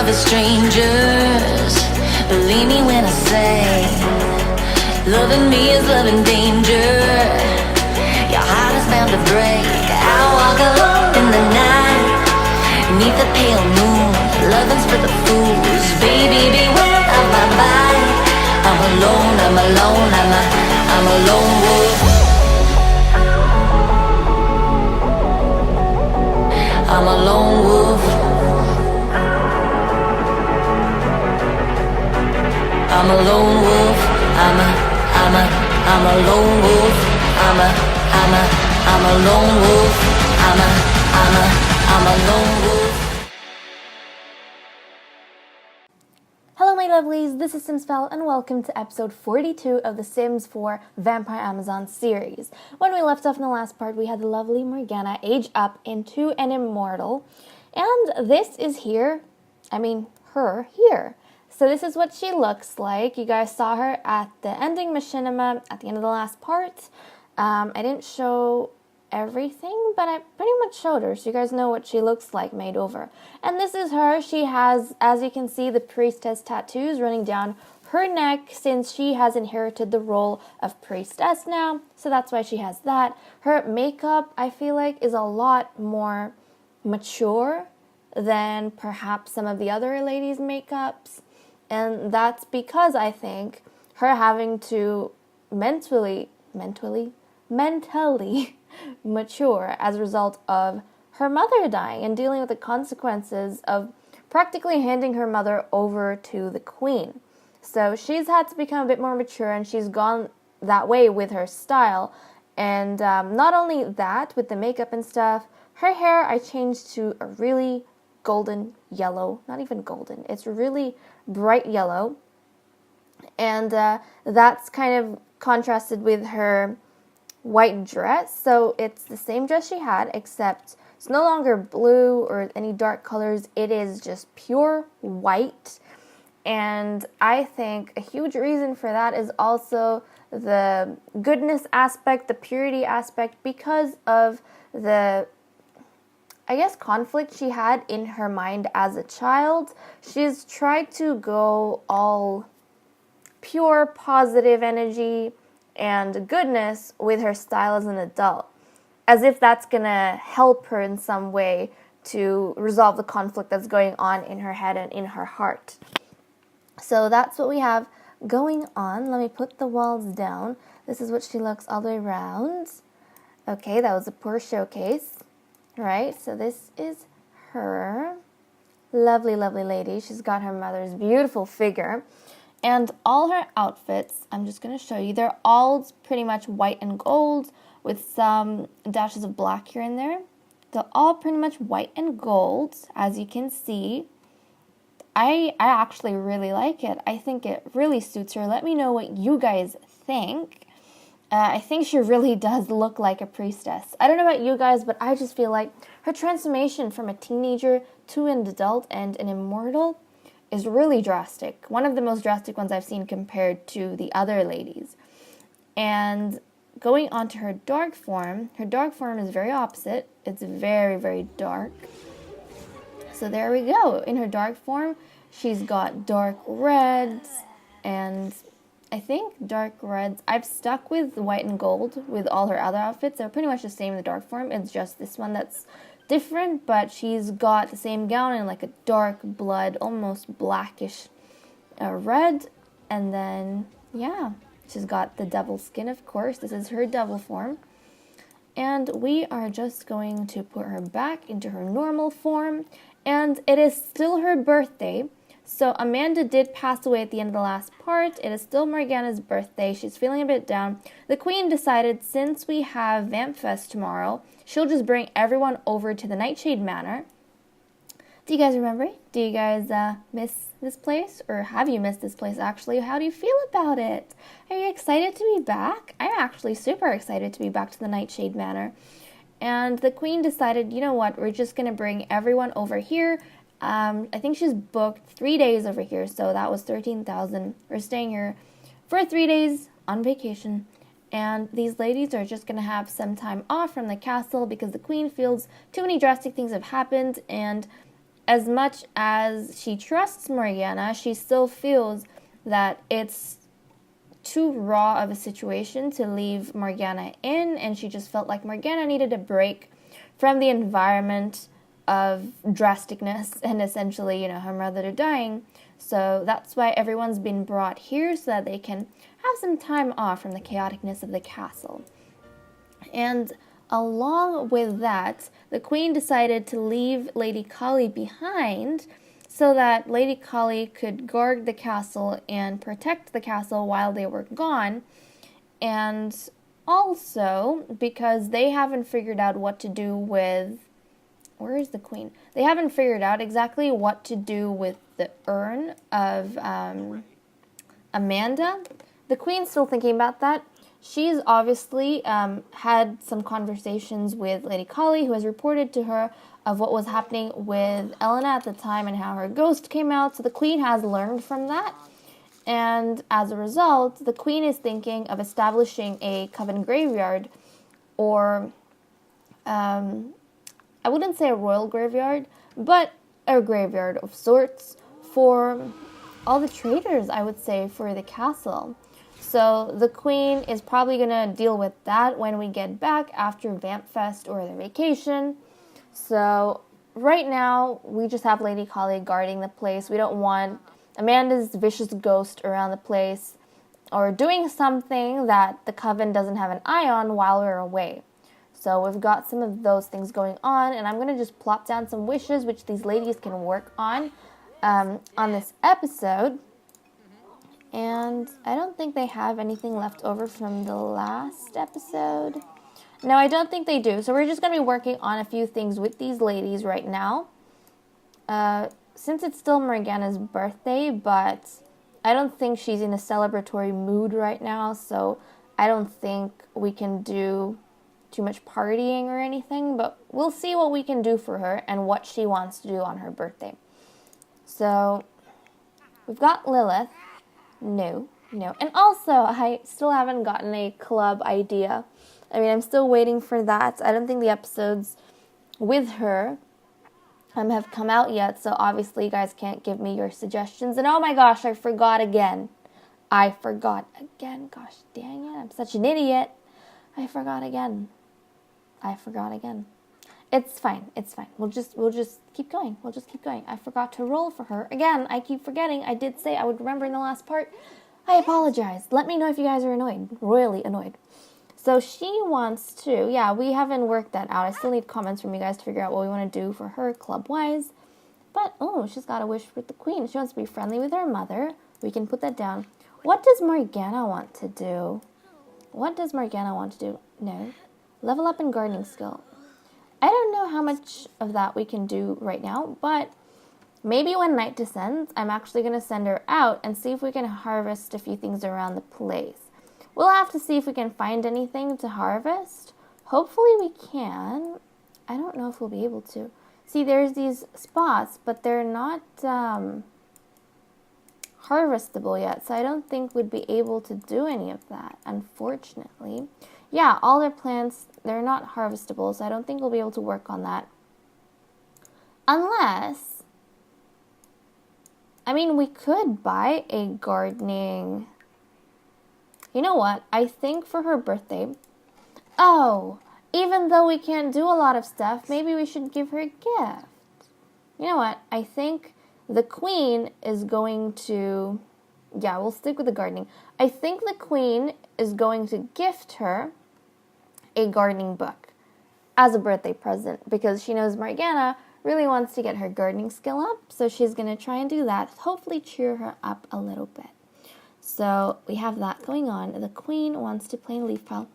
love is strangers. Believe me when I say, loving me is loving danger. Your heart is bound to break. I walk alone in the night, beneath the pale moon. Loving's for the fools. Baby, beware of my bite. I'm alone, I'm alone, I'm a lone wolf. I'm a lone wolf. I'm a lone wolf. I'm a lone wolf. I'm a lone wolf. I'm a lone wolf. Hello my lovelies, this is simsfel and welcome to episode 42 of the Sims 4 Vampire Amazon series. When we left off in the last part, we had the lovely Morgana age up into an immortal, and this is her here. So this is what she looks like. You guys saw her at the ending machinima at the end of the last part. I didn't show everything, but I pretty much showed her, so you guys know what she looks like made over. And this is her. She has, as you can see, the priestess tattoos running down her neck since she has inherited the role of priestess now, so that's why she has that. Her makeup, I feel like, is a lot more mature than perhaps some of the other ladies' makeups, and that's because I think her having to mentally mature as a result of her mother dying and dealing with the consequences of practically handing her mother over to the queen. So she's had to become a bit more mature, and she's gone that way with her style. And not only that, with the makeup and stuff, her hair I changed to a really golden yellow. Not even golden, it's really bright yellow. And that's kind of contrasted with her white dress, so it's the same dress she had, except it's no longer blue or any dark colors. It is just pure white, and I think a huge reason for that is also the goodness aspect, the purity aspect, because of the, I guess, conflict she had in her mind as a child. She's tried to go all pure positive energy and goodness with her style as an adult, as if that's gonna help her in some way to resolve the conflict that's going on in her head and in her heart. So that's what we have going on. Let me put the walls down. This is what she looks all the way around. Okay, that was a poor showcase. Right, so this is her. Lovely, lovely lady. She's got her mother's beautiful figure. And all her outfits, I'm just going to show you, they're all pretty much white and gold with some dashes of black here and there. They're all pretty much white and gold, as you can see. I actually really like it. I think it really suits her. Let me know what you guys think. I think she really does look like a priestess. I don't know about you guys, but I just feel like her transformation from a teenager to an adult and an immortal is really drastic. One of the most drastic ones I've seen compared to the other ladies. And going on to her dark form is very opposite. It's very, very dark. So there we go. In her dark form, she's got dark reds, and I think dark reds. I've stuck with white and gold with all her other outfits. They're pretty much the same in the dark form. It's just this one that's different, but she's got the same gown in like a dark blood, almost blackish red. And then, yeah, she's got the devil skin, of course. This is her devil form. And we are just going to put her back into her normal form. And it is still her birthday. So Amanda did pass away at the end of the last part. It is still Morgana's birthday. She's feeling a bit down. The queen decided, since we have Vampfest tomorrow, she'll just bring everyone over to the Nightshade Manor. Do you guys remember? Do you guys miss this place? Or have you missed this place, actually? How do you feel about it? Are you excited to be back? I'm actually super excited to be back to the Nightshade Manor. And the queen decided, you know what, we're just going to bring everyone over here. I think she's booked 3 days over here, so that was 13,000. We're staying here for 3 days on vacation, and these ladies are just going to have some time off from the castle because the queen feels too many drastic things have happened, and as much as she trusts Morgana, she still feels that it's too raw of a situation to leave Morgana in, and she just felt like Morgana needed a break from the environment of drasticness and essentially, her mother dying. So that's why everyone's been brought here so that they can have some time off from the chaoticness of the castle. And along with that, the queen decided to leave Lady Kali behind so that Lady Kali could guard the castle and protect the castle while they were gone. And also because they haven't figured out what to do with... Where is the queen? They haven't figured out exactly what to do with the urn of Amanda. The queen's still thinking about that. She's obviously had some conversations with Lady Kali, who has reported to her of what was happening with Elena at the time and how her ghost came out. So the queen has learned from that. And as a result, the queen is thinking of establishing a coven graveyard, or I wouldn't say a royal graveyard, but a graveyard of sorts for all the traitors, I would say, for the castle. So the queen is probably going to deal with that when we get back after Vampfest or the vacation. So right now, we just have Lady Kali guarding the place. We don't want Amanda's vicious ghost around the place or doing something that the coven doesn't have an eye on while we're away. So we've got some of those things going on, and I'm going to just plot down some wishes which these ladies can work on this episode. And I don't think they have anything left over from the last episode. No, I don't think they do. So we're just going to be working on a few things with these ladies right now. Since it's still Morgana's birthday, but I don't think she's in a celebratory mood right now, so I don't think we can do too much partying or anything, but we'll see what we can do for her and what she wants to do on her birthday. So we've got Lilith. No. And also, I still haven't gotten a club idea. I mean, I'm still waiting for that. I don't think the episodes with her have come out yet, so obviously you guys can't give me your suggestions. And oh my gosh, I forgot again. Gosh dang it, I'm such an idiot. I forgot again. It's fine. We'll just keep going. I forgot to roll for her. Again, I keep forgetting. I did say I would remember in the last part. I apologize. Let me know if you guys are annoyed. Royally annoyed. So she wants to, we haven't worked that out. I still need comments from you guys to figure out what we want to do for her club-wise. But, she's got a wish with the queen. She wants to be friendly with her mother. We can put that down. What does Morgana want to do? No. Level up in gardening skill. I don't know how much of that we can do right now, but maybe when night descends, I'm actually going to send her out and see if we can harvest a few things around the place. We'll have to see if we can find anything to harvest. Hopefully we can. I don't know if we'll be able to. See, there's these spots, but they're not harvestable yet, so I don't think we'd be able to do any of that, unfortunately. Yeah, all their plants, they're not harvestable, so I don't think we'll be able to work on that. Unless, we could buy a gardening... You know what? I think for her birthday... even though we can't do a lot of stuff, maybe we should give her a gift. You know what? I think the queen is going to... Yeah, we'll stick with the gardening. I think the queen is going to gift her a gardening book as a birthday present because she knows Morgana really wants to get her gardening skill up, so she's going to try and do that, hopefully cheer her up a little bit. So we have that going on. The queen wants to play a leaf pile.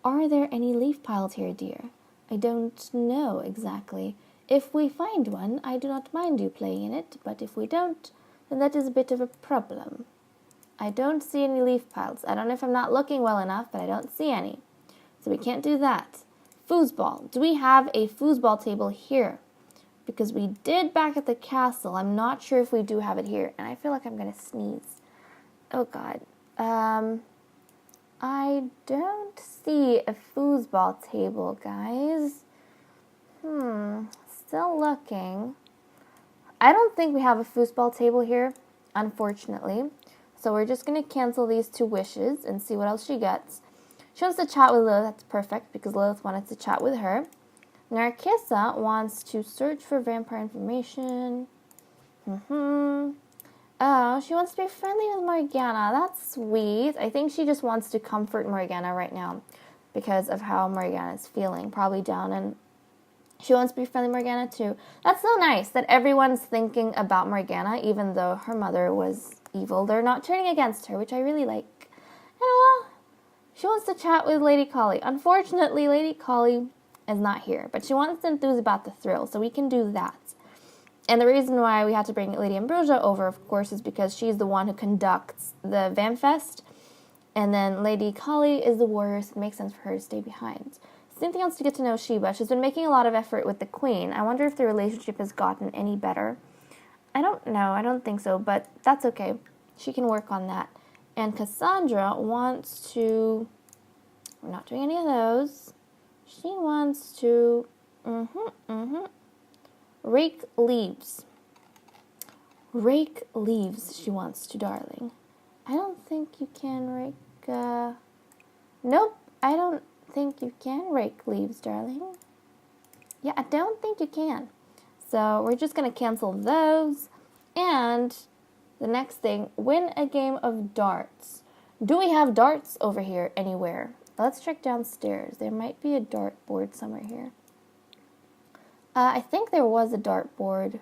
Are there any leaf piles here, dear? I don't know exactly. If we find one, I do not mind you playing in it, but if we don't, then that is a bit of a problem. I don't see any leaf piles. I don't know if I'm not looking well enough, but I don't see any. So we can't do that. Foosball. Do we have a foosball table here? Because we did back at the castle. I'm not sure if we do have it here, and I feel like I'm going to sneeze. Oh, God. I don't see a foosball table, guys. Still looking. I don't think we have a foosball table here, unfortunately. So we're just going to cancel these 2 wishes and see what else she gets. She wants to chat with Lilith. That's perfect because Lilith wanted to chat with her. Narcissa wants to search for vampire information. Oh, she wants to be friendly with Morgana. That's sweet. I think she just wants to comfort Morgana right now because of how Morgana is feeling. Probably down, and she wants to be friendly with Morgana too. That's so nice that everyone's thinking about Morgana, even though her mother was evil. They're not turning against her, which I really like. And she wants to chat with Lady Collie. Unfortunately, Lady Collie is not here, but she wants to enthuse about the thrill, so we can do that. And the reason why we had to bring Lady Ambrosia over, of course, is because she's the one who conducts the Vampfest, and then Lady Collie is the warrior, so it makes sense for her to stay behind. Something else to get to know Sheba. She's been making a lot of effort with the Queen. I wonder if the relationship has gotten any better. I don't know. I don't think so, but that's okay. She can work on that. And Cassandra wants to... We're not doing any of those. She wants to... Rake leaves. Rake leaves, she wants to, darling. I don't think you can rake, Nope, I don't think you can rake leaves, darling. Yeah, I don't think you can. So we're just going to cancel those. And the next thing, win a game of darts. Do we have darts over here anywhere? Let's check downstairs. There might be a dartboard somewhere here. I think there was a dartboard.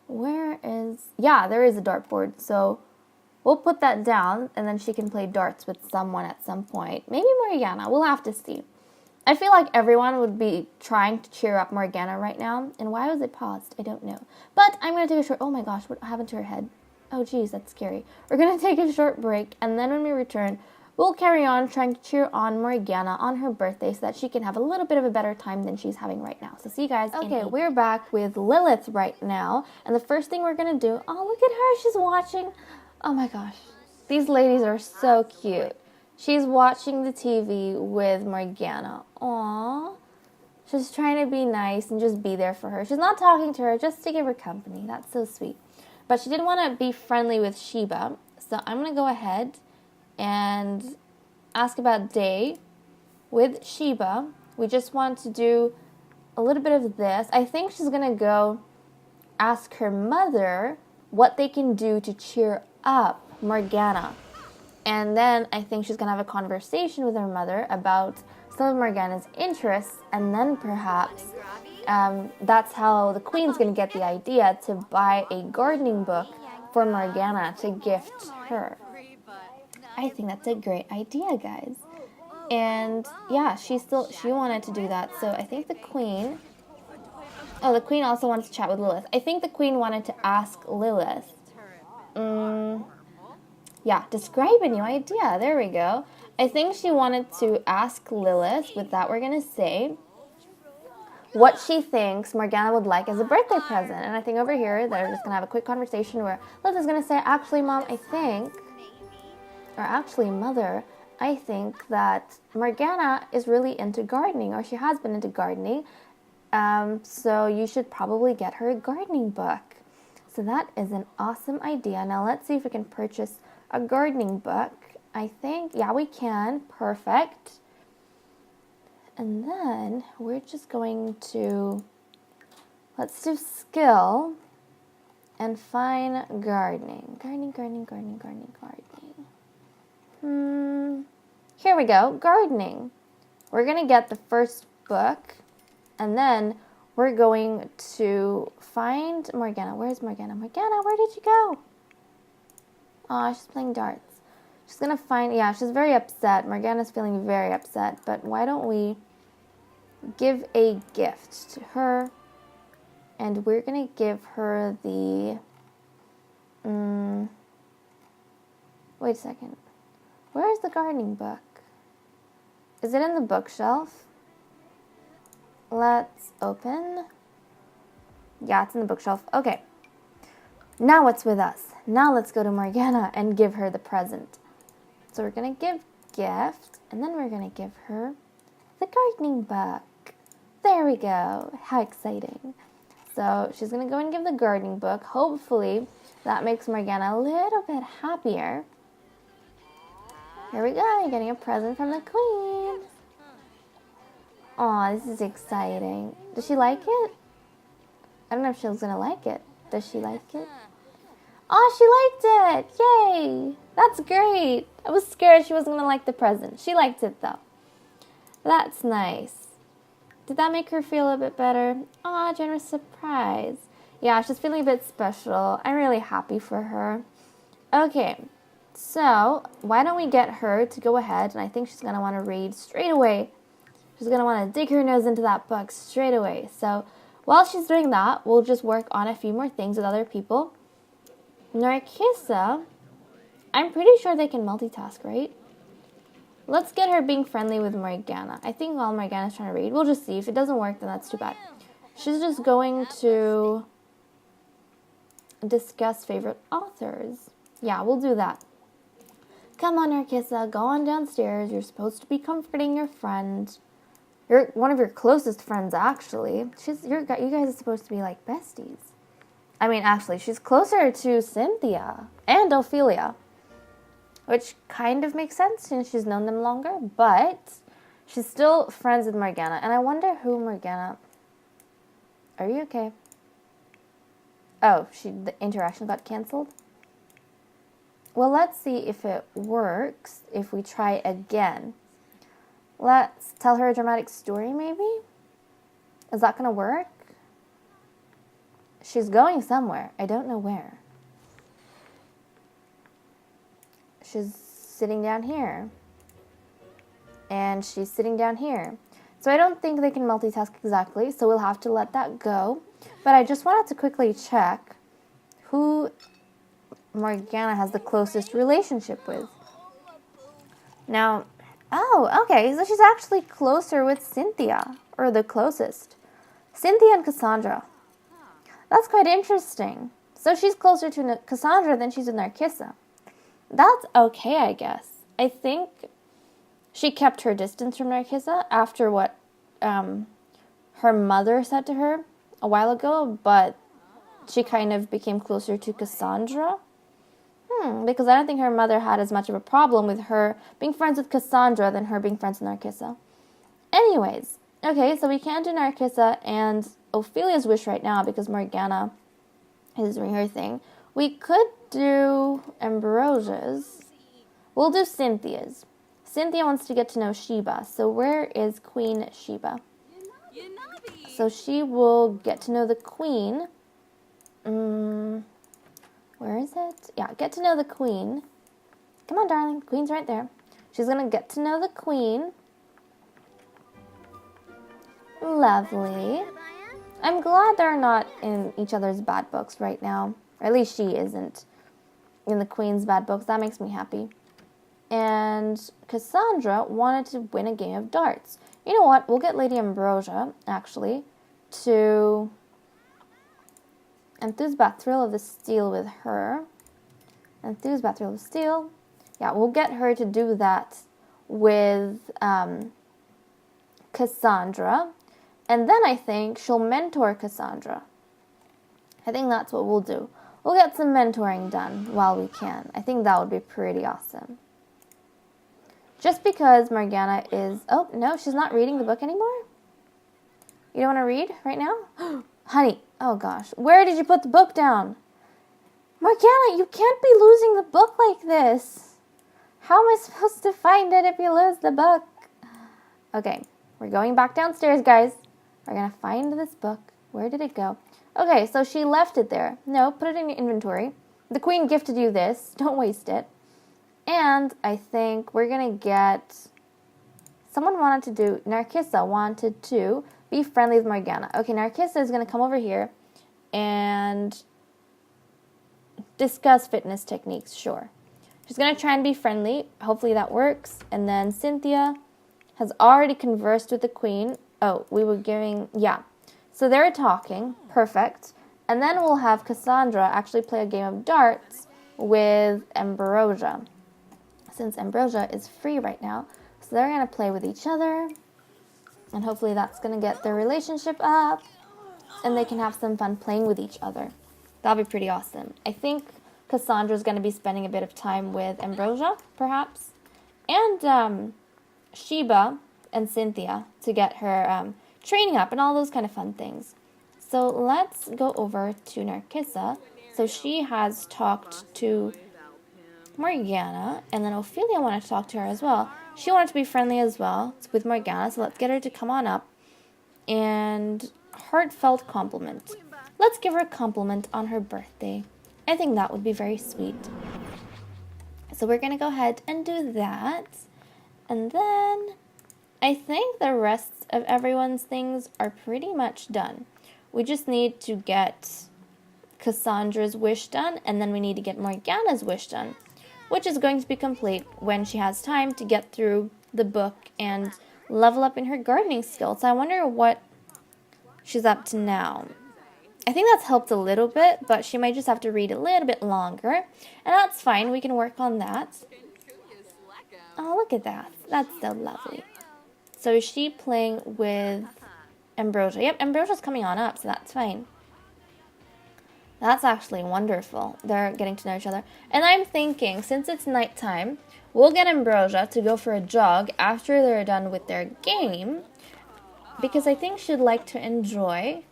Where is... Yeah, there is a dartboard. So we'll put that down, and then she can play darts with someone at some point. Maybe Morgana. We'll have to see. I feel like everyone would be trying to cheer up Morgana right now. And why was it paused? I don't know. But I'm going to take a short... Oh my gosh, what happened to her head? Oh geez, that's scary. We're going to take a short break, and then when we return, we'll carry on trying to cheer on Morgana on her birthday so that she can have a little bit of a better time than she's having right now. So see you guys. Okay, we're back with Lilith right now. And the first thing we're going to do... Oh, look at her. She's watching. Oh my gosh. These ladies are so cute. She's watching the TV with Morgana. Aww. She's trying to be nice and just be there for her. She's not talking to her just to give her company. That's so sweet. But she did want to be friendly with Sheba. So I'm going to go ahead and ask about day with Sheba. We just want to do a little bit of this. I think she's going to go ask her mother what they can do to cheer up Morgana. And then I think she's going to have a conversation with her mother about some of Morgana's interests, and then perhaps that's how the Queen's going to get the idea to buy a gardening book for Morgana to gift her. I think that's a great idea, guys. And yeah, she wanted to do that. So I think the Queen... Oh, the Queen also wants to chat with Lilith. I think the Queen wanted to ask Lilith. Yeah, describe a new idea. There we go. I think she wanted to ask Lilith, with that we're going to say, what she thinks Morgana would like as a birthday present. And I think over here, they're just going to have a quick conversation where Lilith is going to say, actually, Mom, I think... Or actually, Mother, I think that Morgana is really into gardening, or she has been into gardening. So you should probably get her a gardening book. So that is an awesome idea. Now let's see if we can purchase a gardening book. I think, yeah, we can. Perfect. And then we're just going to, let's do skill and find gardening. Gardening. Here we go, gardening. We're going to get the first book, and then we're going to find Morgana. Where's Morgana? Morgana, where did you go? Aw, she's playing darts. She's going to find, yeah, she's very upset. Morgana's feeling very upset, but why don't we give a gift to her, and we're going to give her the, wait a second. Where is the gardening book? Is it in the bookshelf? Let's open. Yeah, it's in the bookshelf. Okay. Now what's with us? Now let's go to Morgana and give her the present. So we're going to give gift, and then we're going to give her the gardening book. There we go. How exciting. So she's going to go and give the gardening book. Hopefully that makes Morgana a little bit happier. Here we go. You're getting a present from the queen. Aw, this is exciting. Does she like it? I don't know if she's going to like it. Does she like it? Oh, she liked it. Yay. That's great. I was scared she wasn't going to like the present. She liked it, though. That's nice. Did that make her feel a bit better? Aw, generous surprise. Yeah, she's feeling a bit special. I'm really happy for her. Okay, so why don't we get her to go ahead, and I think she's going to want to read straight away. She's going to want to dig her nose into that book straight away. So while she's doing that, we'll just work on a few more things with other people. Narcissa, I'm pretty sure they can multitask, right? Let's get her being friendly with Morgana. I think while Morgana's trying to read, we'll just see. If it doesn't work, then that's too bad. She's just going to discuss favorite authors. Yeah, we'll do that. Come on, Narcissa, go on downstairs. You're supposed to be comforting your friend. You're one of your closest friends, actually. You guys are supposed to be like besties. I mean, actually, she's closer to Cynthia and Ophelia, which kind of makes sense since she's known them longer, but she's still friends with Morgana. And I wonder who Morgana... Are you okay? Oh, the interaction got canceled? Well, let's see if it works if we try again. Let's tell her a dramatic story, maybe? Is that going to work? She's going somewhere. I don't know where. She's sitting down here. And she's sitting down here. So I don't think they can multitask exactly, so we'll have to let that go. But I just wanted to quickly check who Morgana has the closest relationship with. Now, oh, okay, so she's actually closer with Cynthia, or the closest. Cynthia and Cassandra. That's quite interesting. So she's closer to Cassandra than she's with Narcissa. That's okay, I guess. I think she kept her distance from Narcissa after what her mother said to her a while ago, but she kind of became closer to Cassandra. Because I don't think her mother had as much of a problem with her being friends with Cassandra than her being friends with Narcissa. Anyways, okay, so we can't do Narcissa and Ophelia's wish right now because Morgana is doing her thing. We could do Ambrosia's. We'll do Cynthia's. Cynthia wants to get to know Sheba. So where is Queen Sheba? So she will get to know the queen. Where is it? Yeah, get to know the queen. Come on, darling. The queen's right there. She's going to get to know the queen. Lovely. I'm glad they're not in each other's bad books right now. Or at least she isn't in the queen's bad books. That makes me happy. And Cassandra wanted to win a game of darts. You know what? We'll get Lady Ambrosia, actually, to enthuse about Thrill of the Steel with her. Enthuse about Thrill of the Steel. Yeah, we'll get her to do that with Cassandra. And then I think she'll mentor Cassandra. I think that's what we'll do. We'll get some mentoring done while we can. I think that would be pretty awesome. Just because Morgana is... Oh, no, she's not reading the book anymore? You don't want to read right now? Honey, oh gosh. Where did you put the book down? Morgana, you can't be losing the book like this. How am I supposed to find it if you lose the book? Okay, we're going back downstairs, guys. We're going to find this book. Where did it go? Okay, so she left it there. No, put it in your inventory. The queen gifted you this. Don't waste it. And I think we're going to get... Someone wanted to do... Narcissa wanted to be friendly with Morgana. Okay, Narcissa is going to come over here and discuss fitness techniques. Sure. She's going to try and be friendly. Hopefully that works. And then Cynthia has already conversed with the queen. Oh, we were giving... Yeah. So they're talking. Perfect. And then we'll have Cassandra actually play a game of darts with Ambrosia. Since Ambrosia is free right now. So they're going to play with each other. And hopefully that's going to get their relationship up. and they can have some fun playing with each other. That'll be pretty awesome. I think Cassandra's going to be spending a bit of time with Ambrosia, perhaps, and Sheba and Cynthia to get her training up and all those kind of fun things. So let's go over to Narcissa. So she has talked to Morgana, and then Ophelia wanted to talk to her as well. She wanted to be friendly as well with Morgana, so let's get her to come on up. And heartfelt compliment. Let's give her a compliment on her birthday. I think that would be very sweet. So we're going to go ahead and do that. And then I think the rest of everyone's things are pretty much done. We just need to get Cassandra's wish done, and then we need to get Morgana's wish done, which is going to be complete when she has time to get through the book and level up in her gardening skills. So I wonder what she's up to now. I think that's helped a little bit, but she might just have to read a little bit longer, and that's fine. We can work on that. Oh, look at that. That's so lovely. So is she playing with Ambrosia? Yep, Ambrosia's coming on up, so that's fine. That's actually wonderful. They're getting to know each other. And I'm thinking, since it's nighttime, we'll get Ambrosia to go for a jog after they're done with their game, because I think she'd like to enjoy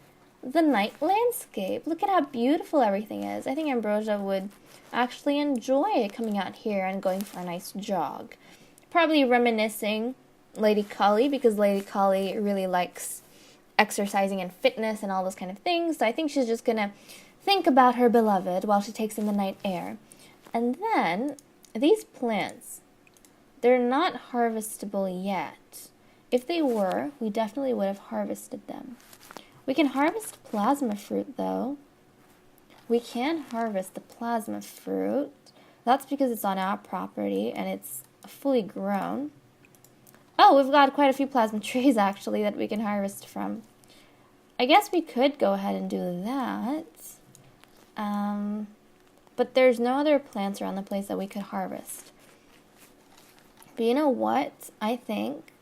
the night landscape. Look at how beautiful everything is. I think Ambrosia would actually enjoy coming out here and going for a nice jog. Probably reminiscing Lady Cully, because Lady Cully really likes exercising and fitness and all those kind of things. So I think she's just going to think about her beloved while she takes in the night air. And then, these plants, they're not harvestable yet. If they were, we definitely would have harvested them. We can harvest plasma fruit, though. We can harvest the plasma fruit. That's because it's on our property and it's fully grown. Oh, we've got quite a few plasma trees, actually, that we can harvest from. I guess we could go ahead and do that. But there's no other plants around the place that we could harvest. But you know what? I think...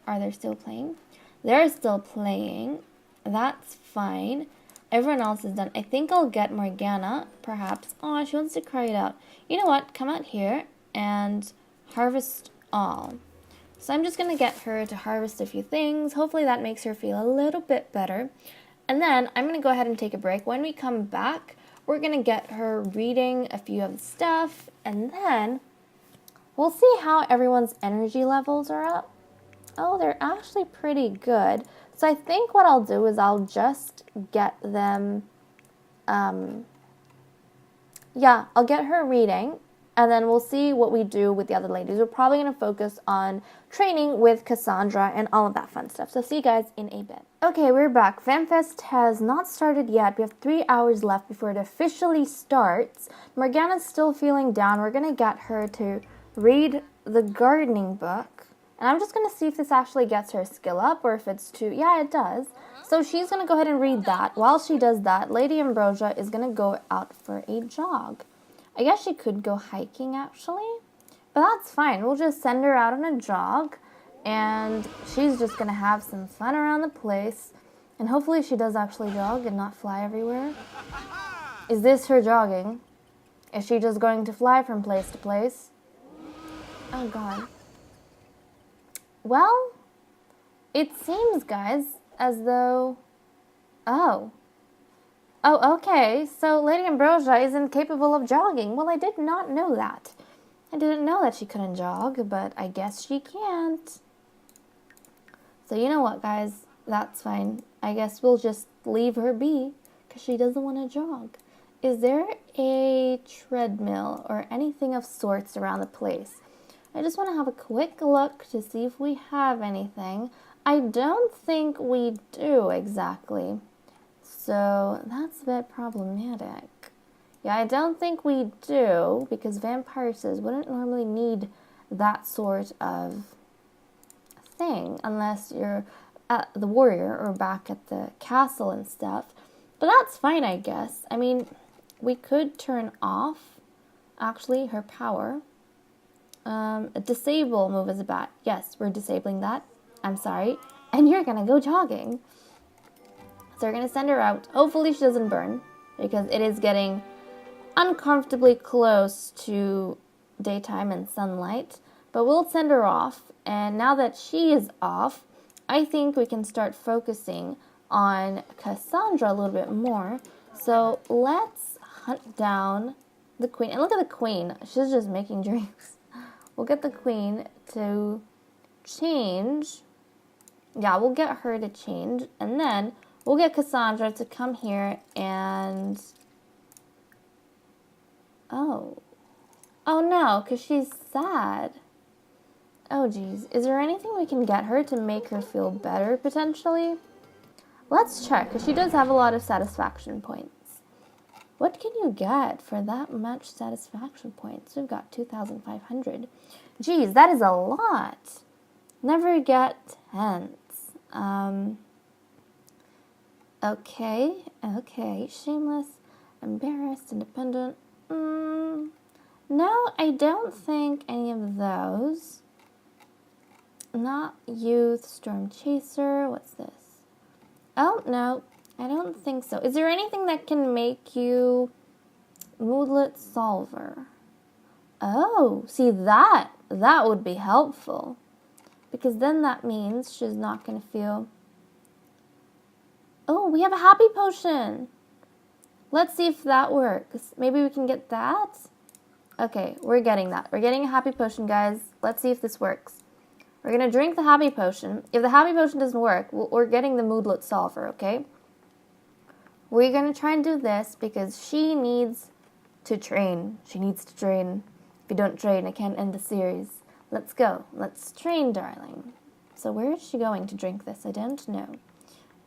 Are they still playing? They're still playing. That's fine. Everyone else is done. I think I'll get Morgana, perhaps. Oh, she wants to cry it out. You know what? Come out here and harvest all. So I'm just going to get her to harvest a few things. Hopefully that makes her feel a little bit better. And then I'm going to go ahead and take a break. When we come back, we're going to get her reading a few of the stuff. And then we'll see how everyone's energy levels are up. Oh, they're actually pretty good. So I think what I'll do is I'll just get them, I'll get her reading, and then we'll see what we do with the other ladies. We're probably going to focus on training with Cassandra and all of that fun stuff. So see you guys in a bit. Okay, we're back. Vampfest has not started yet. We have 3 hours left before it officially starts. Morgana's still feeling down. We're going to get her to read the gardening book. And I'm just going to see if this actually gets her skill up or if it's too... Yeah, it does. So she's going to go ahead and read that. While she does that, Lady Ambrosia is going to go out for a jog. I guess she could go hiking, actually. But that's fine. We'll just send her out on a jog. And she's just going to have some fun around the place. And hopefully she does actually jog and not fly everywhere. Is this her jogging? Is she just going to fly from place to place? Oh, God. Well, it seems, guys, as though... Oh, okay, so Lady Ambrosia isn't capable of jogging. Well, I did not know that. I didn't know that she couldn't jog, but I guess she can't. So you know what, guys? That's fine. I guess we'll just leave her be, because she doesn't want to jog. Is there a treadmill or anything of sorts around the place? I just want to have a quick look to see if we have anything. I don't think we do exactly. So that's a bit problematic. Yeah, I don't think we do, because vampiresses wouldn't normally need that sort of thing unless you're at the warrior or back at the castle and stuff. But that's fine, I guess. I mean, we could turn off, actually, her power. Disable move as a bat. Yes, we're disabling that. I'm sorry. And you're gonna go jogging. So we're going to send her out. Hopefully she doesn't burn, because it is getting uncomfortably close to daytime and sunlight. But we'll send her off. And now that she is off, I think we can start focusing on Cassandra a little bit more. So let's hunt down the queen. And look at the queen. She's just making drinks. We'll get the queen to change. Yeah, we'll get her to change. And then we'll get Cassandra to come here and... Oh no, because she's sad. Oh, geez. Is there anything we can get her to make her feel better, potentially? Let's check, because she does have a lot of satisfaction points. What can you get for that much satisfaction points? We've got 2,500. Geez, that is a lot. Never get tens. Okay. Shameless, embarrassed, independent. No, I don't think any of those. Not youth, storm chaser. What's this? Oh, no, I don't think so. Is there anything that can make you moodlet solver? Oh, see that would be helpful. Because then that means she's not going to feel... Oh, we have a happy potion. Let's see if that works. Maybe we can get that? Okay, we're getting that. We're getting a happy potion, guys. Let's see if this works. We're going to drink the happy potion. If the happy potion doesn't work, we're getting the moodlet solver, okay? We're going to try and do this because she needs to train. She needs to train. If you don't train, I can't end the series. Let's go. Let's train, darling. So where is she going to drink this? I don't know.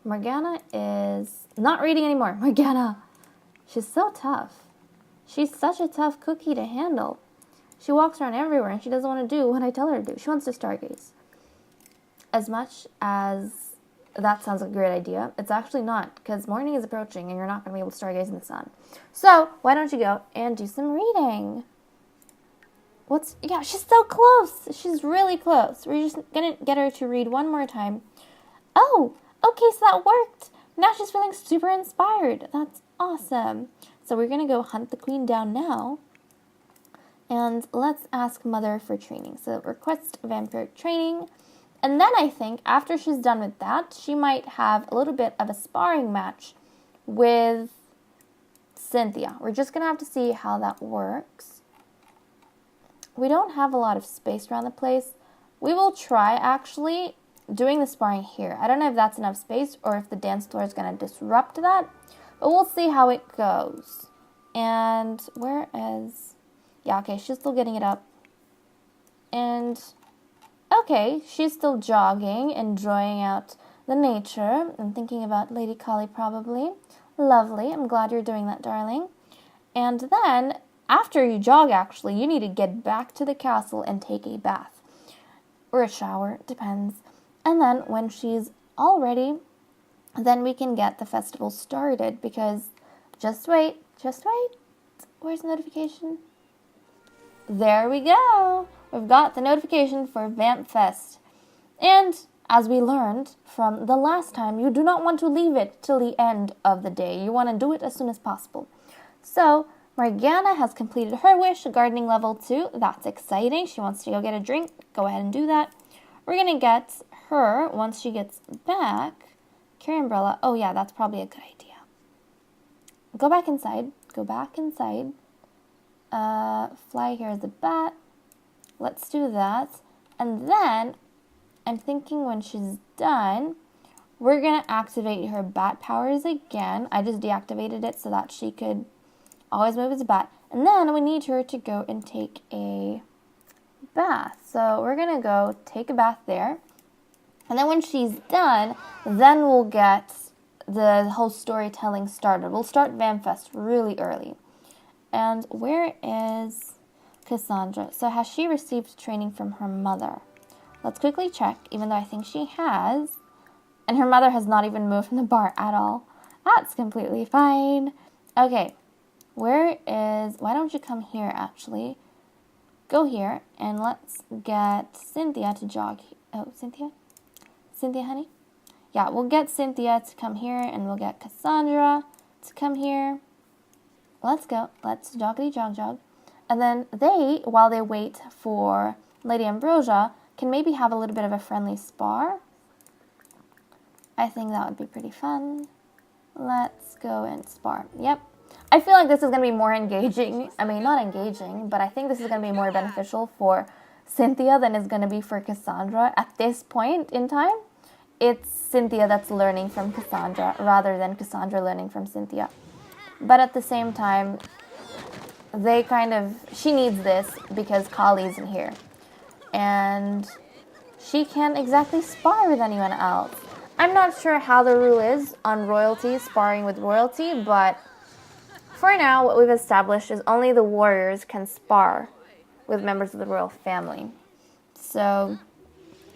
Morgana is not reading anymore. Morgana! She's so tough. She's such a tough cookie to handle. She walks around everywhere and she doesn't want to do what I tell her to do. She wants to stargaze. As much as that sounds like a great idea, it's actually not, because morning is approaching and you're not going to be able to stargaze in the sun. So, why don't you go and do some reading? Yeah, she's so close. She's really close. We're just going to get her to read one more time. Oh, okay, so that worked. Now she's feeling super inspired. That's awesome. So we're going to go hunt the queen down now. And let's ask Mother for training. So request vampiric training. And then I think after she's done with that, she might have a little bit of a sparring match with Cynthia. We're just going to have to see how that works. We don't have a lot of space around the place. We will try actually doing the sparring here. I don't know if that's enough space or if the dance floor is going to disrupt that. But we'll see how it goes. And where is... Yeah, okay, she's still getting it up. And, okay, she's still jogging, enjoying out the nature, and thinking about Lady Kali probably. Lovely, I'm glad you're doing that, darling. And then, after you jog, actually, you need to get back to the castle and take a bath. Or a shower, depends. And then, when she's all ready, then we can get the festival started, because, just wait. Where's the notification? There we go. We've got the notification for Vampfest. And as we learned from the last time, you do not want to leave it till the end of the day. You want to do it as soon as possible. So, Morgana has completed her wish, gardening level 2. That's exciting. She wants to go get a drink. Go ahead and do that. We're going to get her, once she gets back, carry umbrella. Oh yeah, that's probably a good idea. Go back inside. Fly here as a bat. Let's do that. And then, I'm thinking when she's done, we're going to activate her bat powers again. I just deactivated it so that she could always move as a bat. And then we need her to go and take a bath. So we're going to go take a bath there. And then when she's done, then we'll get the whole storytelling started. We'll start Vampfest really early. And where is Cassandra? So has she received training from her mother? Let's quickly check, even though I think she has. And her mother has not even moved from the bar at all. That's completely fine. Okay, where is... Why don't you come here, actually? Go here, and let's get Cynthia to jog. Oh, Cynthia? Cynthia, honey? Yeah, we'll get Cynthia to come here, and we'll get Cassandra to come here. Let's go. Let's joggity jog jog. And then they, while they wait for Lady Ambrosia, can maybe have a little bit of a friendly spar. I think that would be pretty fun. Let's go and spar. Yep. I feel like this is going to be more engaging. I mean, not engaging, but I think this is going to be more beneficial for Cynthia than it's going to be for Cassandra at this point in time. It's Cynthia that's learning from Cassandra rather than Cassandra learning from Cynthia. But at the same time, she needs this because Kali isn't here. And she can't exactly spar with anyone else. I'm not sure how the rule is on royalty, sparring with royalty, but for now, what we've established is only the warriors can spar with members of the royal family. So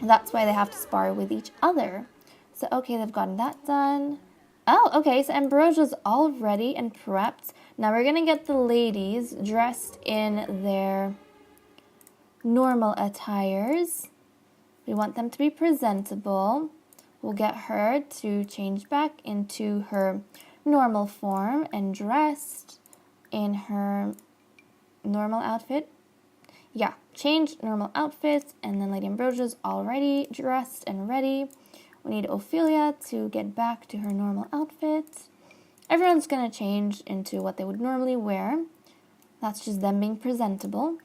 that's why they have to spar with each other. So, okay, they've gotten that done. Oh, okay, so Ambrosia's all ready and prepped. Now we're going to get the ladies dressed in their normal attires. We want them to be presentable. We'll get her to change back into her normal form and dressed in her normal outfit. Yeah, change normal outfit, and then Lady Ambrosia's already dressed and ready. We need Ophelia to get back to her normal outfit. Everyone's going to change into what they would normally wear. That's just them being presentable.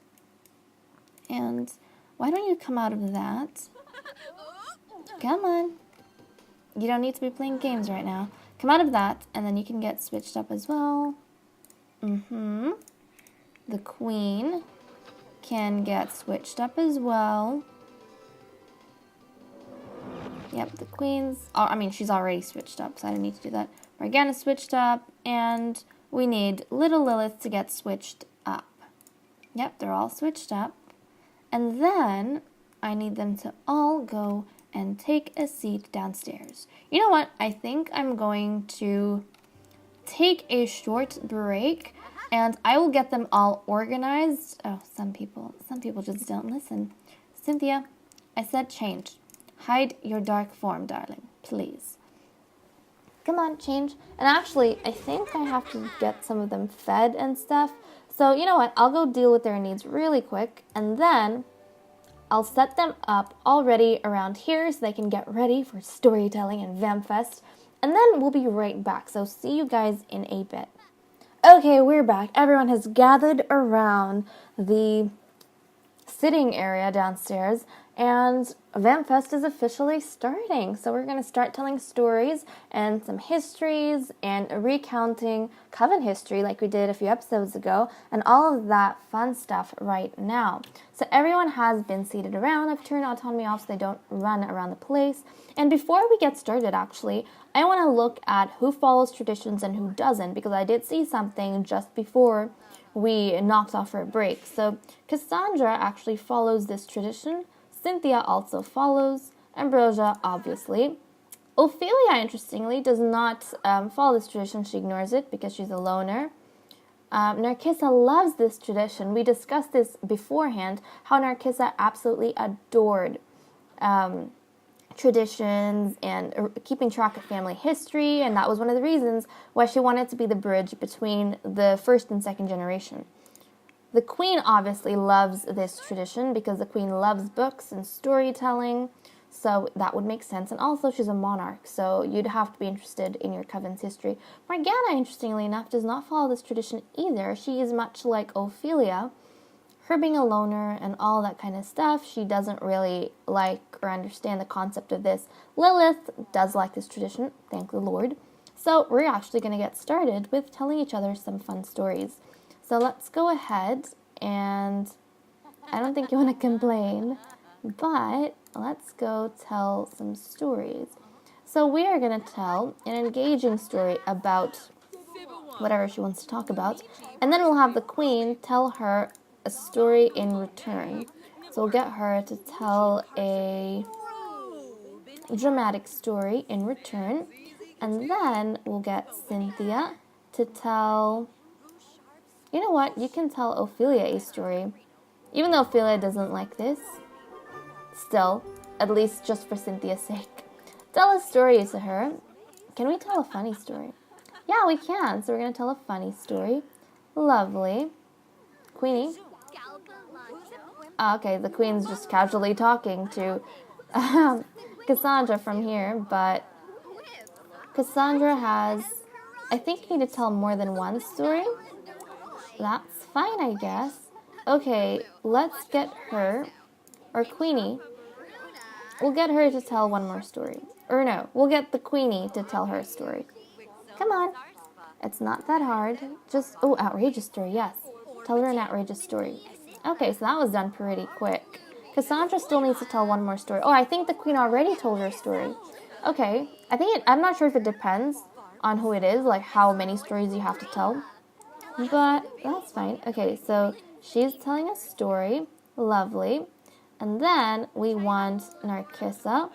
And why don't you come out of that? Come on. You don't need to be playing games right now. Come out of that, and then you can get switched up as well. The queen can get switched up as well. Yep, the queen's... she's already switched up, so I didn't need to do that. Morgana's switched up, and we need little Lilith to get switched up. Yep, they're all switched up. And then I need them to all go and take a seat downstairs. You know what? I think I'm going to take a short break, and I will get them all organized. Oh, some people just don't listen. Cynthia, I said change. Hide your dark form, darling, please. Come on, change. And actually, I think I have to get some of them fed and stuff. So, you know what? I'll go deal with their needs really quick, and then I'll set them up already around here so they can get ready for storytelling and Vampfest. And then we'll be right back. So see you guys in a bit. Okay, we're back. Everyone has gathered around the sitting area downstairs, and Vampfest is officially starting. So we're going to start telling stories and some histories and recounting Coven history like we did a few episodes ago, and all of that fun stuff right now. So everyone has been seated around. I've turned autonomy off so they don't run around the place. And before we get started, actually, I want to look at who follows traditions and who doesn't, because I did see something just before we knocked off for a break. So Cassandra actually follows this tradition. Cynthia also follows. Ambrosia, obviously. Ophelia, interestingly, does not follow this tradition. She ignores it because she's a loner. Narcissa loves this tradition. We discussed this beforehand, how Narcissa absolutely adored traditions and keeping track of family history, and that was one of the reasons why she wanted to be the bridge between the first and second generation. The queen obviously loves this tradition because the queen loves books and storytelling, so that would make sense. And also, she's a monarch, so you'd have to be interested in your coven's history. Morgana, interestingly enough, does not follow this tradition either. She is much like Ophelia. Her being a loner and all that kind of stuff, she doesn't really like or understand the concept of this. Lilith does like this tradition, thank the Lord. So we're actually going to get started with telling each other some fun stories. So let's go ahead, and I don't think you want to complain, but let's go tell some stories. So we are going to tell an engaging story about whatever she wants to talk about, and then we'll have the queen tell her a story in return. So we'll get her to tell a dramatic story in return, and then we'll get Cynthia to tell... You know what? You can tell Ophelia a story. Even though Ophelia doesn't like this, still, at least just for Cynthia's sake. Tell a story to her. Can we tell a funny story? Yeah, we can. So we're going to tell a funny story. Lovely. Queenie? Okay, the queen's just casually talking to Cassandra from here, but Cassandra has, I think you need to tell more than one story. That's fine, I guess. Okay, let's get her, or Queenie, we'll get her to tell one more story. Or no, we'll get the Queenie to tell her story. Come on. It's not that hard. Just, oh, outrageous story, yes. Tell her an outrageous story. Okay, so that was done pretty quick. Cassandra still needs to tell one more story. Oh, I think the queen already told her story. Okay, I'm not sure if it depends on who it is, like how many stories you have to tell. But that's fine. Okay, so she's telling a story. Lovely. And then we want Narcissa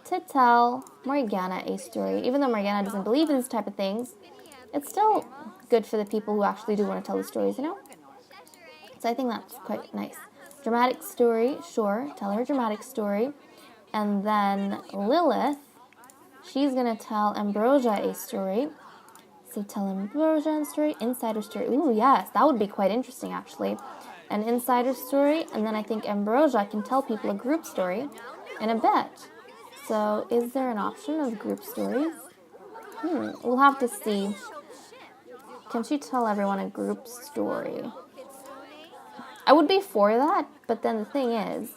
to tell Morgana a story. Even though Morgana doesn't believe in this type of things, it's still good for the people who actually do want to tell the stories, you know? So I think that's quite nice. Dramatic story, sure. Tell her a dramatic story. And then Lilith, she's going to tell Ambrosia a story. So tell Ambrosia a story, insider story. Ooh, yes, that would be quite interesting, actually. An insider story, and then I think Ambrosia can tell people a group story in a bit. So is there an option of group stories? We'll have to see. Can she tell everyone a group story? I would be for that, but then the thing is,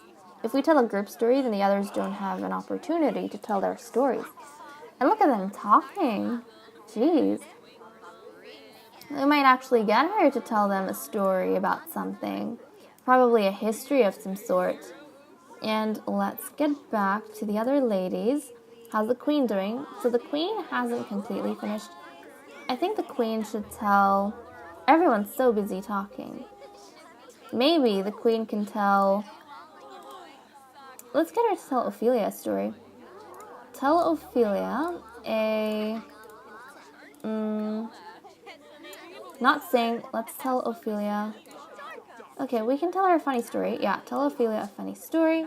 if we tell a group story, then the others don't have an opportunity to tell their stories. And look at them talking. Jeez. We might actually get her to tell them a story about something. Probably a history of some sort. And let's get back to the other ladies. How's the queen doing? So the queen hasn't completely finished. I think the queen should tell... Everyone's so busy talking. Maybe the queen can tell... Let's get her to tell Ophelia a story. Tell Ophelia a... Not sing. Let's tell Ophelia... Okay, we can tell her a funny story. Yeah, tell Ophelia a funny story.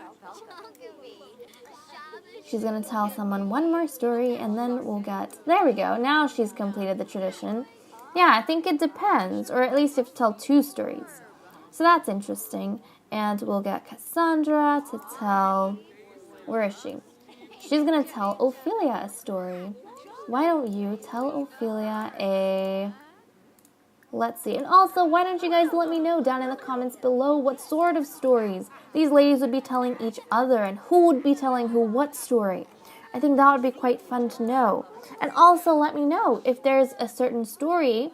She's going to tell someone one more story, and then we'll get... There we go. Now she's completed the tradition. Yeah, I think it depends. Or at least you have to tell 2 stories. So that's interesting. And we'll get Cassandra to tell... Where is she? She's going to tell Ophelia a story. Why don't you tell Ophelia a... Let's see. And also, why don't you guys let me know down in the comments below what sort of stories these ladies would be telling each other and who would be telling who what story. I think that would be quite fun to know. And also let me know if there's a certain story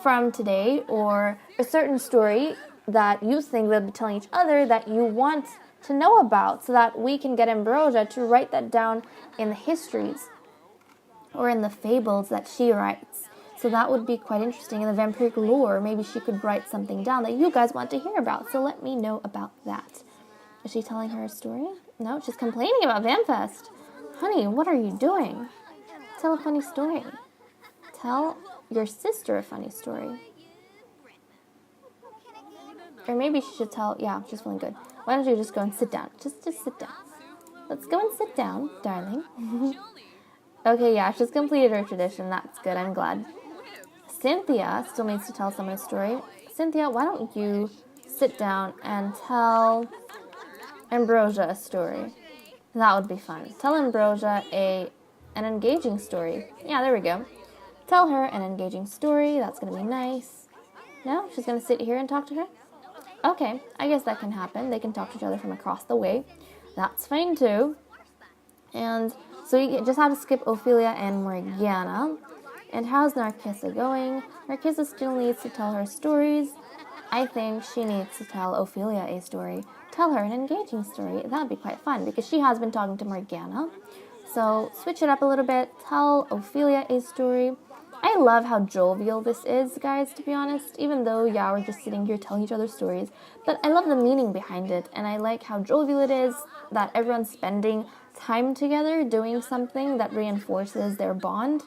from today or a certain story that you think they'll be telling each other that you want to know about so that we can get Ambrosia to write that down in the histories or in the fables that she writes. So that would be quite interesting. In the vampiric lore, maybe she could write something down that you guys want to hear about. So let me know about that. Is she telling her a story? No, she's complaining about Vampfest. Honey, what are you doing? Tell a funny story. Tell your sister a funny story. Or maybe she should tell... Yeah, she's feeling good. Why don't you just go and sit down? Just sit down. Let's go and sit down, darling. Okay, yeah, she's completed her tradition. That's good. I'm glad. Cynthia still needs to tell someone a story. Cynthia, why don't you sit down and tell Ambrosia a story? That would be fun. Tell Ambrosia an engaging story. Yeah, there we go. Tell her an engaging story. That's going to be nice. No? She's going to sit here and talk to her? Okay, I guess that can happen. They can talk to each other from across the way. That's fine too. And so you just have to skip Ophelia and Morgana. And how's Narcissa going? Narcissa still needs to tell her stories. I think she needs to tell Ophelia a story. Tell her an engaging story. That would be quite fun because she has been talking to Morgana. So switch it up a little bit. Tell Ophelia a story. I love how jovial this is, guys, to be honest. Even though, yeah, we're just sitting here telling each other stories. But I love the meaning behind it. And I like how jovial it is that everyone's spending time together doing something that reinforces their bond.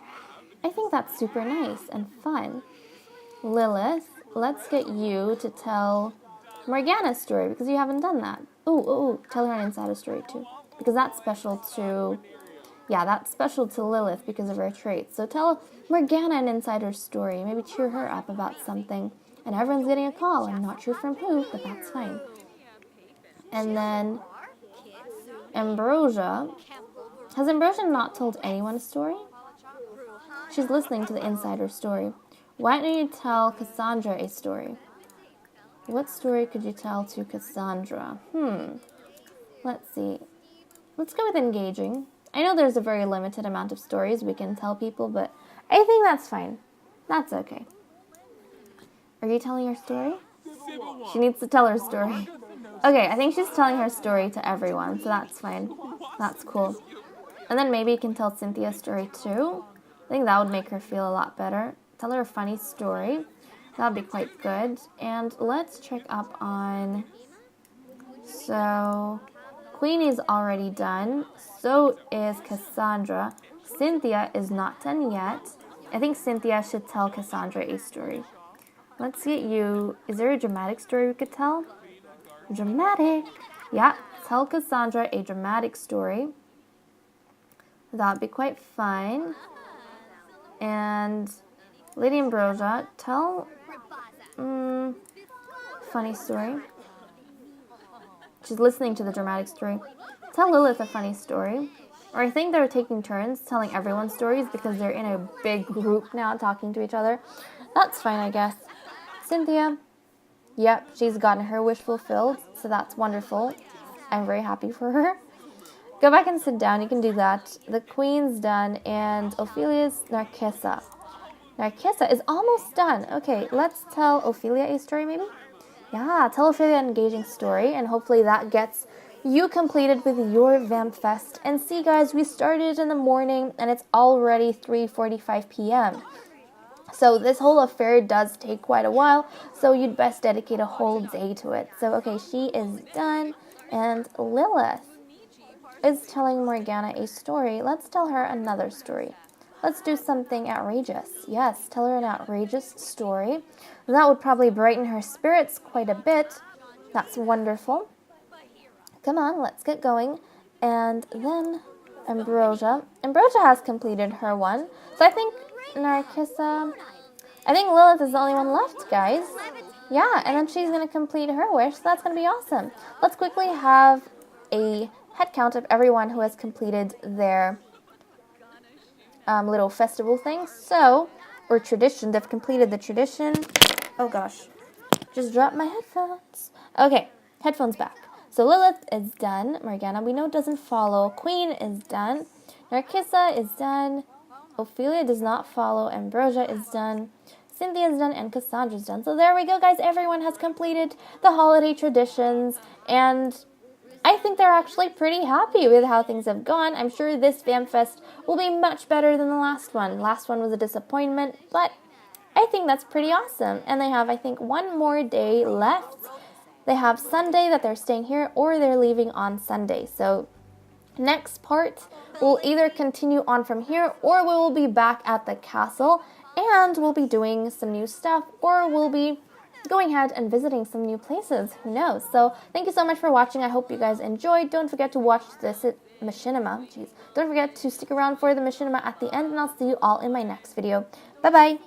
I think that's super nice and fun. Lilith, let's get you to tell Morgana's story because you haven't done that. Ooh, tell her an insider story too because that's special to Yeah, that's special to Lilith because of her traits. So tell Morgana an insider story. Maybe cheer her up about something. And everyone's getting a call. I'm not sure from who, but that's fine. And then Ambrosia. Has Ambrosia not told anyone a story? She's listening to the insider story. Why don't you tell Cassandra a story? What story could you tell to Cassandra? Let's see. Let's go with engaging. I know there's a very limited amount of stories we can tell people, but I think that's fine. That's okay. Are you telling her story? She needs to tell her story. Okay, I think she's telling her story to everyone, so that's fine. That's cool. And then maybe you can tell Cynthia's story too. I think that would make her feel a lot better. Tell her a funny story. That would be quite good. And let's check up on... So... Queenie's already done. So is Cassandra. Cynthia is not done yet. I think Cynthia should tell Cassandra a story. Let's get you... Is there a dramatic story we could tell? Dramatic! Yeah, tell Cassandra a dramatic story. That'd be quite fun. And Lady Ambrosia, tell... funny story. She's listening to the dramatic story. Tell Lilith a funny story. Or I think they're taking turns telling everyone stories because they're in a big group now talking to each other. That's fine, I guess. Cynthia. Yep, she's gotten her wish fulfilled, so that's wonderful. I'm very happy for her. Go back and sit down, you can do that. The Queen's done, and Ophelia's Narcissa. Narcissa is almost done. Okay, let's tell Ophelia a story maybe? Yeah, tell Ophelia an engaging story, and hopefully that gets you completed with your Vampfest. And see guys, we started in the morning, and it's already 3:45 p.m. So this whole affair does take quite a while, so you'd best dedicate a whole day to it. So okay, she is done, and Lilith is telling Morgana a story. Let's tell her another story. Let's do something outrageous. Yes, tell her an outrageous story. That would probably brighten her spirits quite a bit. That's wonderful. Come on, let's get going. And then Ambrosia. Ambrosia has completed her one. So I think Narcissa... I think Lilith is the only one left, guys. Yeah, and then she's going to complete her wish. So that's going to be awesome. Let's quickly have a head count of everyone who has completed their little festival thing. So, or tradition. They've completed the tradition. Oh gosh. Just dropped my headphones. Okay, headphones back. So Lilith is done. Morgana, we know, doesn't follow. Queen is done. Narcissa is done. Ophelia does not follow. Ambrosia is done. Cynthia is done. And Cassandra is done. So there we go, guys. Everyone has completed the holiday traditions. And I think they're actually pretty happy with how things have gone. I'm sure this Vampfest will be much better than the last one. Last one was a disappointment, but I think that's pretty awesome. And they have, I think, one more day left. They have Sunday that they're staying here, or they're leaving on Sunday. So next part, we'll either continue on from here, or we will be back at the castle, and we'll be doing some new stuff, or we'll be going ahead and visiting some new places. Who knows? So thank you so much for watching. I hope you guys enjoyed. Don't forget to watch this machinima. Jeez. Don't forget to stick around for the machinima at the end, and I'll see you all in my next video. Bye-bye. Bye.